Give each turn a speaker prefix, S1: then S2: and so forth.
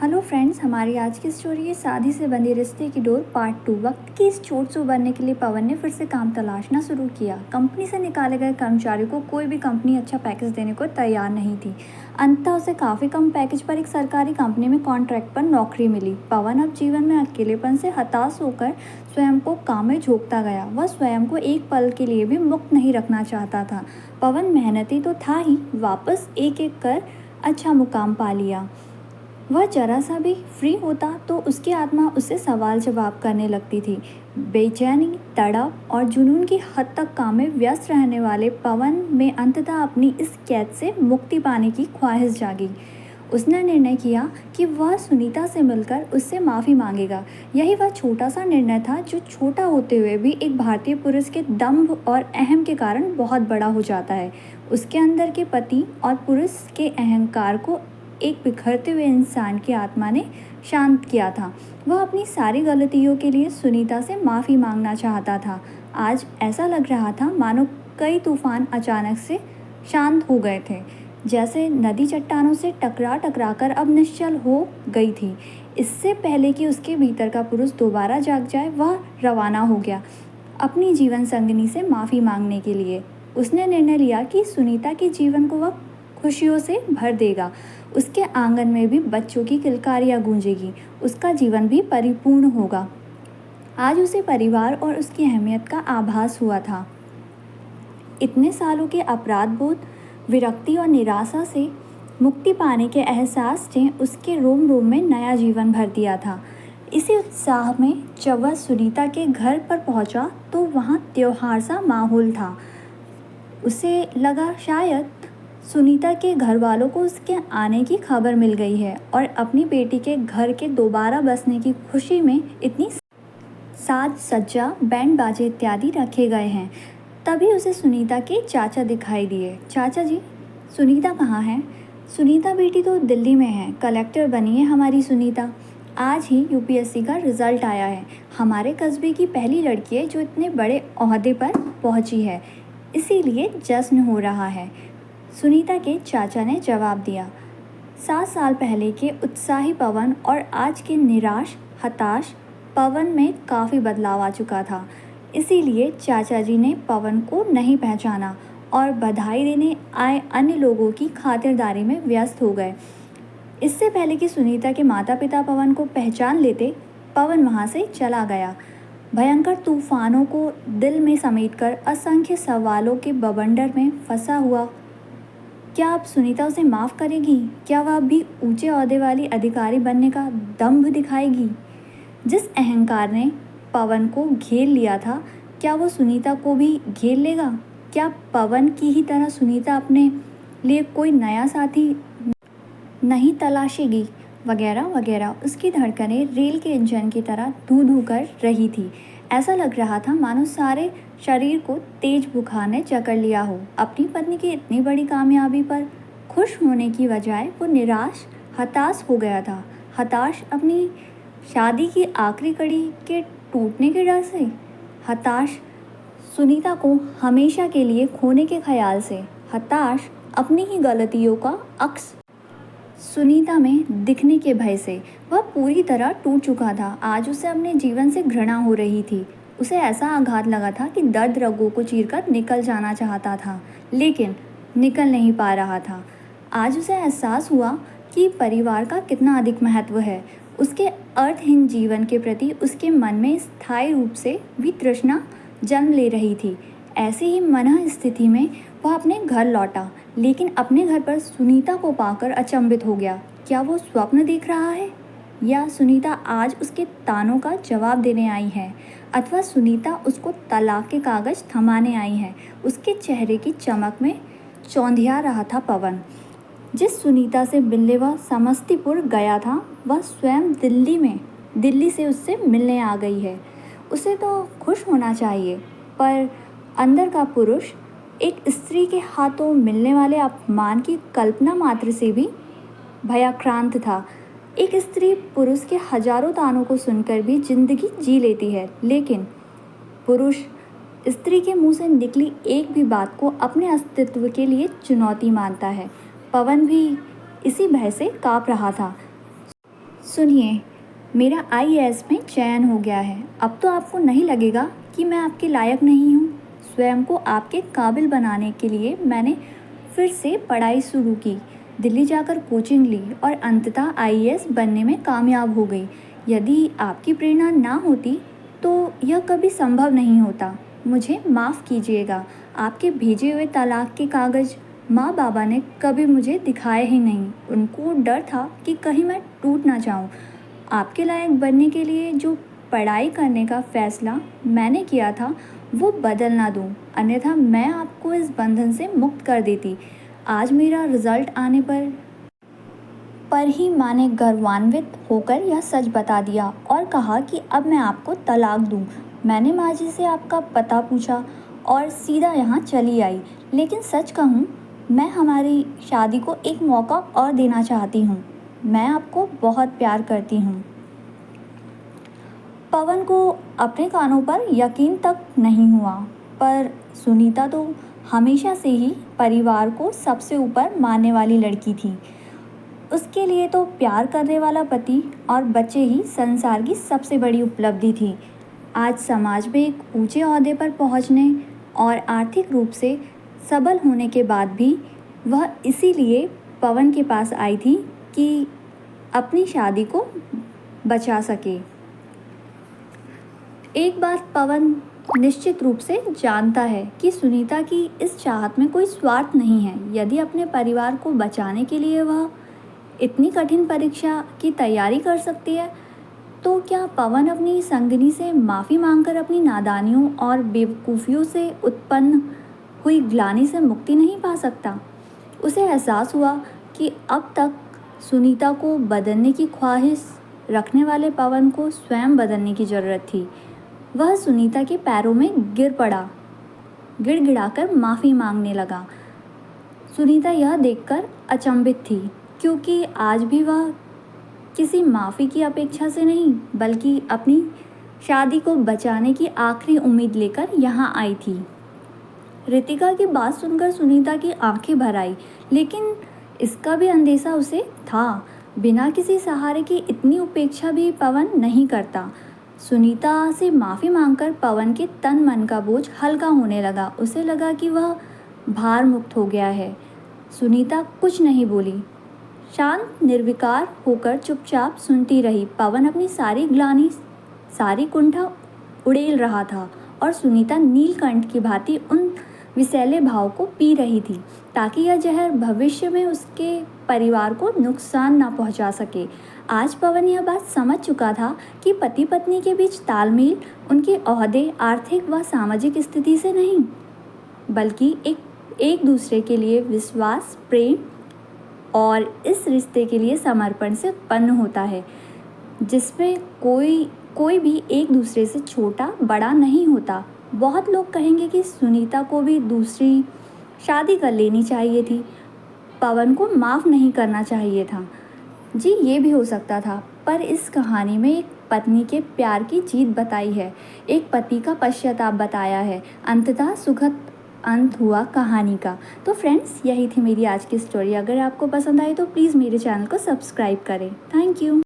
S1: Hello friends, हमारी आज की स्टोरी है शादी से बंधे रिश्ते की डोर पार्ट 2। वक्त की इस चोट से उबरने के लिए पवन ने फिर से काम तलाशना शुरू किया। कंपनी से निकाले गए कर्मचारियों को कोई भी कंपनी अच्छा पैकेज देने को तैयार नहीं थी। अंततः उसे काफ़ी कम पैकेज पर एक सरकारी कंपनी में कॉन्ट्रैक्ट पर नौकरी मिली। पवन अब जीवन में अकेलेपन से हताश होकर स्वयं को काम में झोंकता गया। वह स्वयं को एक पल के लिए भी मुक्त नहीं रखना चाहता था। पवन मेहनती तो था ही, वापस एक एक कर अच्छा मुकाम पा लिया। वह जरा सा भी फ्री होता तो उसकी आत्मा उससे सवाल जवाब करने लगती थी। बेचैनी, तड़प और जुनून की हद तक काम में व्यस्त रहने वाले पवन में अंततः अपनी इस कैद से मुक्ति पाने की ख्वाहिश जागी। उसने निर्णय किया कि वह सुनीता से मिलकर उससे माफ़ी मांगेगा। यही वह छोटा सा निर्णय था जो छोटा होते हुए भी एक भारतीय पुरुष के दम्भ और अहम के कारण बहुत बड़ा हो जाता है। उसके अंदर के पति और पुरुष के अहंकार को एक बिखरते हुए इंसान की आत्मा ने शांत किया था। वह अपनी सारी गलतियों के लिए सुनीता से माफ़ी मांगना चाहता था। आज ऐसा लग रहा था मानो कई तूफान अचानक से शांत हो गए थे, जैसे नदी चट्टानों से टकरा टकरा कर अब निश्चल हो गई थी। इससे पहले कि उसके भीतर का पुरुष दोबारा जाग जाए, वह रवाना हो गया अपनी जीवन संगिनी से माफ़ी मांगने के लिए। उसने निर्णय लिया कि सुनीता के जीवन को वह खुशियों से भर देगा। उसके आंगन में भी बच्चों की किलकारियाँ गूंजेगी। उसका जीवन भी परिपूर्ण होगा। आज उसे परिवार और उसकी अहमियत का आभास हुआ था। इतने सालों के अपराध बोध, विरक्ति और निराशा से मुक्ति पाने के एहसास ने उसके रोम रोम में नया जीवन भर दिया था। इसी उत्साह में जब वह सुनीता के घर पर पहुंचा तो वहां त्योहार सा माहौल था। उसे लगा शायद सुनीता के घर वालों को उसके आने की खबर मिल गई है और अपनी बेटी के घर के दोबारा बसने की खुशी में इतनी साज सज्जा, बैंड बाजे इत्यादि रखे गए हैं। तभी उसे सुनीता के चाचा दिखाई दिए। चाचा जी, सुनीता कहाँ है? सुनीता बेटी तो दिल्ली में है, कलेक्टर बनी है हमारी सुनीता। आज ही यूपीएससी का रिजल्ट आया है। हमारे कस्बे की पहली लड़की है जो इतने बड़े ओहदे पर पहुंची है, इसीलिए जश्न हो रहा है, सुनीता के चाचा ने जवाब दिया। 7 साल पहले के उत्साही पवन और आज के निराश हताश पवन में काफ़ी बदलाव आ चुका था। इसीलिए चाचा जी ने पवन को नहीं पहचाना और बधाई देने आए अन्य लोगों की खातिरदारी में व्यस्त हो गए। इससे पहले कि सुनीता के माता पिता पवन को पहचान लेते, पवन वहाँ से चला गया। भयंकर तूफानों को दिल में समेटकर असंख्य सवालों के बवंडर में फंसा हुआ, क्या अब सुनीता उसे माफ़ करेगी? क्या वह भी ऊंचे ओहदे वाली अधिकारी बनने का दंभ दिखाएगी? जिस अहंकार ने पवन को घेर लिया था, क्या वो सुनीता को भी घेर लेगा? क्या पवन की ही तरह सुनीता अपने लिए कोई नया साथी नहीं तलाशेगी? वगैरह वगैरह। उसकी धड़कनें रेल के इंजन की तरह धू धू कर रही थी। ऐसा लग रहा था मानो सारे शरीर को तेज बुखार ने जकड़ लिया हो। अपनी पत्नी की इतनी बड़ी कामयाबी पर खुश होने की बजाय वो निराश हताश हो गया था। हताश अपनी शादी की आखिरी कड़ी के टूटने के डर से, हताश सुनीता को हमेशा के लिए खोने के ख्याल से, हताश अपनी ही गलतियों का अक्स सुनीता में दिखने के भय से। वह पूरी तरह टूट चुका था। आज उसे अपने जीवन से घृणा हो रही थी। उसे ऐसा आघात लगा था कि दर्द रगों को चीरकर निकल जाना चाहता था, लेकिन निकल नहीं पा रहा था। आज उसे एहसास हुआ कि परिवार का कितना अधिक महत्व है। उसके अर्थहीन जीवन के प्रति उसके मन में स्थायी रूप से भी तृष्णा जन्म ले रही थी। ऐसी ही मनः स्थिति में वह अपने घर लौटा, लेकिन अपने घर पर सुनीता को पाकर अचंभित हो गया। क्या वो स्वप्न देख रहा है, या सुनीता आज उसके तानों का जवाब देने आई है, अथवा सुनीता उसको तलाक के कागज थमाने आई है? उसके चेहरे की चमक में चौंधिया रहा था पवन। जिस सुनीता से मिलने वह समस्तीपुर गया था, वह स्वयं दिल्ली से उससे मिलने आ गई है। उसे तो खुश होना चाहिए, पर अंदर का पुरुष एक स्त्री के हाथों मिलने वाले अपमान की कल्पना मात्र से भी भयाक्रांत था। एक स्त्री पुरुष के हजारों तानों को सुनकर भी जिंदगी जी लेती है, लेकिन पुरुष स्त्री के मुंह से निकली एक भी बात को अपने अस्तित्व के लिए चुनौती मानता है। पवन भी इसी भय से काँप रहा था। सुनिए, मेरा आईएएस में चयन हो गया है। अब तो आपको नहीं लगेगा कि मैं आपके लायक नहीं हूँ। स्वयं को आपके काबिल बनाने के लिए मैंने फिर से पढ़ाई शुरू की, दिल्ली जाकर कोचिंग ली और अंततः आईएएस बनने में कामयाब हो गई। यदि आपकी प्रेरणा ना होती तो यह कभी संभव नहीं होता। मुझे माफ़ कीजिएगा, आपके भेजे हुए तलाक के कागज़ माँ बाबा ने कभी मुझे दिखाए ही नहीं। उनको डर था कि कहीं मैं टूट ना जाऊँ। आपके लायक बनने के लिए जो पढ़ाई करने का फ़ैसला मैंने किया था वो बदल ना दूँ, अन्यथा मैं आपको इस बंधन से मुक्त कर देती। आज मेरा रिज़ल्ट आने पर ही माँ ने गर्वान्वित होकर यह सच बता दिया और कहा कि अब मैं आपको तलाक दूँ। मैंने माँ जी से आपका पता पूछा और सीधा यहाँ चली आई। लेकिन सच कहूँ, मैं हमारी शादी को एक मौका और देना चाहती हूँ। मैं आपको बहुत प्यार करती हूँ। पवन को अपने कानों पर यकीन तक नहीं हुआ, पर सुनीता तो हमेशा से ही परिवार को सबसे ऊपर मानने वाली लड़की थी। उसके लिए तो प्यार करने वाला पति और बच्चे ही संसार की सबसे बड़ी उपलब्धि थी। आज समाज में एक ऊंचे ओहदे पर पहुंचने और आर्थिक रूप से सबल होने के बाद भी वह इसीलिए पवन के पास आई थी कि अपनी शादी को बचा सके। एक बात पवन निश्चित रूप से जानता है कि सुनीता की इस चाहत में कोई स्वार्थ नहीं है। यदि अपने परिवार को बचाने के लिए वह इतनी कठिन परीक्षा की तैयारी कर सकती है, तो क्या पवन अपनी संगिनी से माफ़ी मांगकर अपनी नादानियों और बेवकूफ़ियों से उत्पन्न हुई ग्लानि से मुक्ति नहीं पा सकता? उसे एहसास हुआ कि अब तक सुनीता को बदलने की ख्वाहिश रखने वाले पवन को स्वयं बदलने की ज़रूरत थी। वह सुनीता के पैरों में गिर पड़ा, गिड़गिड़ाकर माफ़ी मांगने लगा। सुनीता यह देखकर अचंभित थी, क्योंकि आज भी वह किसी माफ़ी की अपेक्षा से नहीं, बल्कि अपनी शादी को बचाने की आखिरी उम्मीद लेकर यहाँ आई थी। रितिका की बात सुनकर सुनीता की आंखें भर आई, लेकिन इसका भी अंदेशा उसे था। बिना किसी सहारे की इतनी उपेक्षा भी पवन नहीं करता। सुनीता से माफ़ी मांगकर पवन के तन मन का बोझ हल्का होने लगा। उसे लगा कि वह भार मुक्त हो गया है। सुनीता कुछ नहीं बोली, शांत निर्विकार होकर चुपचाप सुनती रही। पवन अपनी सारी ग्लानि, सारी कुंठा उड़ेल रहा था और सुनीता नीलकंठ की भांति उन विषैले भाव को पी रही थी, ताकि यह जहर भविष्य में उसके परिवार को नुकसान ना पहुंचा सके। आज पवन यह बात समझ चुका था कि पति पत्नी के बीच तालमेल उनके ओहदे, आर्थिक व सामाजिक स्थिति से नहीं, बल्कि एक दूसरे के लिए विश्वास, प्रेम और इस रिश्ते के लिए समर्पण से उत्पन्न होता है, जिसमें कोई भी एक दूसरे से छोटा बड़ा नहीं होता। बहुत लोग कहेंगे कि सुनीता को भी दूसरी शादी कर लेनी चाहिए थी, पवन को माफ़ नहीं करना चाहिए था। जी, ये भी हो सकता था, पर इस कहानी में एक पत्नी के प्यार की जीत बताई है, एक पति का पश्चाताप बताया है। अंततः सुखद अंत हुआ कहानी का। तो फ्रेंड्स, यही थी मेरी आज की स्टोरी। अगर आपको पसंद आई तो प्लीज़ मेरे चैनल को सब्सक्राइब करें। Thank you.